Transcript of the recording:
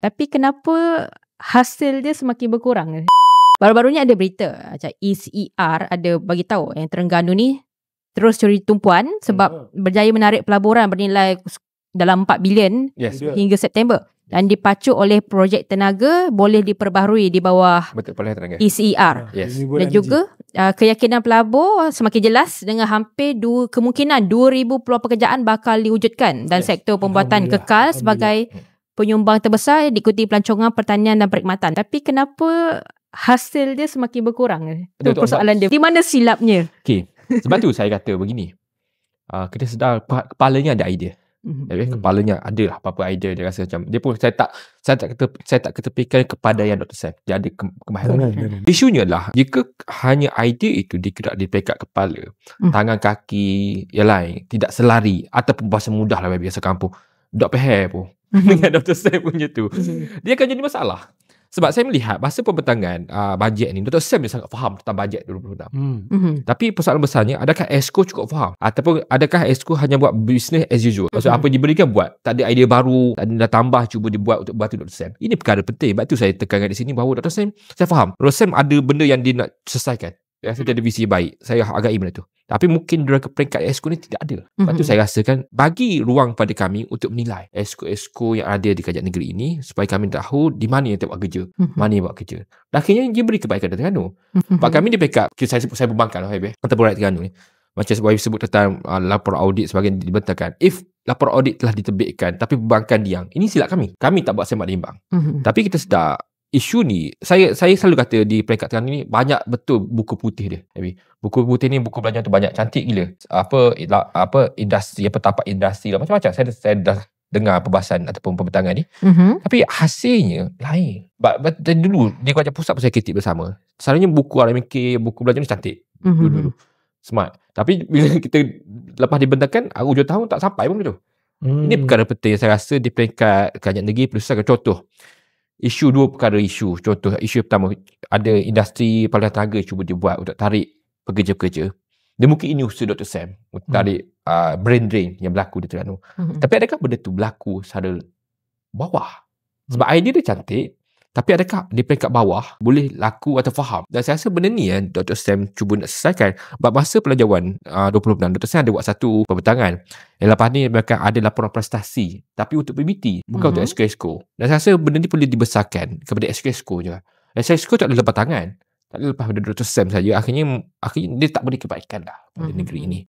Tapi kenapa hasil dia semakin berkurang? Baru-barunya ada berita macam ECER ada bagi tahu yang Terengganu ni terus curi tumpuan sebab berjaya menarik pelaburan bernilai dalam 4 bilion hingga September. Dan dipacu oleh projek tenaga boleh diperbaharui di bawah ECER. Dan juga keyakinan pelabur semakin jelas dengan hampir kemungkinan 2,000 peluang pekerjaan bakal diwujudkan dan sektor pembuatan kekal sebagai penyumbang terbesar diikuti pelancongan pertanian dan perkhidmatan. Tapi kenapa hasil dia semakin berkurang? Itu persoalan dia. Di mana silapnya? Okay. Sebab tu saya kata begini. Kita sedar kepalanya ada idea. Kepalanya ada lah apa-apa idea. Dia rasa macam dia pun saya tak ketepikan kepada yang Dr. Sam. Dia ada kemahiran. Isunya lah jika hanya idea itu di pekat kepala, tangan kaki yang lain tidak selari ataupun bahasa mudah lah biasa kampung. Dr. Hair pun dengan Dr. Sam punya tu, dia akan jadi masalah. Sebab saya melihat masa pembentangan bajet ni, Dr. Sam dia sangat faham tentang bajet 2026. Tapi persoalan besarnya, adakah ESCO cukup faham? Ataupun adakah ESCO hanya buat business as usual? Maksud apa diberikan buat? Tak ada idea baru, tak ada tambah cuba dibuat untuk bantu Dr. Sam. Ini perkara penting. Sebab tu saya tekankan di sini bahawa Dr. Sam, saya faham. Dr. Sam ada benda yang dia nak selesaikan. Dia rasa dia ada visi baik. Saya hargai benda tu. Tapi mungkin dari peringkat ESCO ni tidak ada. Lepas tu saya rasakan bagi ruang pada kami untuk menilai ESCO yang ada di kerajaan negeri ini supaya kami tahu di mana yang buat kerja, mana yang buat kerja. Dan akhirnya dia beri kebaikan dari Terengganu. Sebab kami di backup, saya berbangkan ataupun rakyat Terengganu ni. Macam sebut tentang laporan audit sebagai dibentangkan. If laporan audit telah diterbitkan tapi perbankan diam, ini silap kami. Kami tak buat sembang timbang. Tapi kita sedar isu ni, saya selalu kata di peringkat Terengganu ni banyak betul buku putih dia. Buku putih ni, buku belajar tu banyak, cantik gila. Apa industri, tapak industri lah, macam-macam. Saya dah dengar perbahasan ataupun pembentangan ni. Tapi hasilnya lain. Dari dulu di Kerajaan Pusat pun saya kritik bersama. Selalunya buku RMK, buku belajar ni cantik. Dulu smart. Tapi bila kita lepas dibentangkan, hujung tahun tak sampai pun tu. Ini perkara penting saya rasa di peringkat kerajaan negeri perlu selesaikan. Contoh, dua perkara isu. Contoh, isu pertama, ada industri palihan tenaga cuba dibuat untuk tarik pekerja-pekerja. Dia mungkin ini usaha Dr. Sam untuk tarik brain drain yang berlaku di Terengganu. Tapi adakah benda tu berlaku secara bawah? Sebab idea dia cantik, tapi adakah di peringkat bawah boleh laku atau faham? Dan saya rasa benda ni yang Dr. Sam cuba nak selesaikan. Sebab masa pelajaran 20 Dr. Sam ada buat satu pembentangan. Yang lepas ni mereka ada laporan prestasi. Tapi untuk PBT, bukan untuk SK-SKO. Dan saya rasa benda ni boleh dibesarkan kepada SK-SKO je. SK-SKO tak ada lepas tangan. Tak ada lepas pada Dr. Sam saja. Akhirnya dia tak beri kebaikan lah pada negeri ini.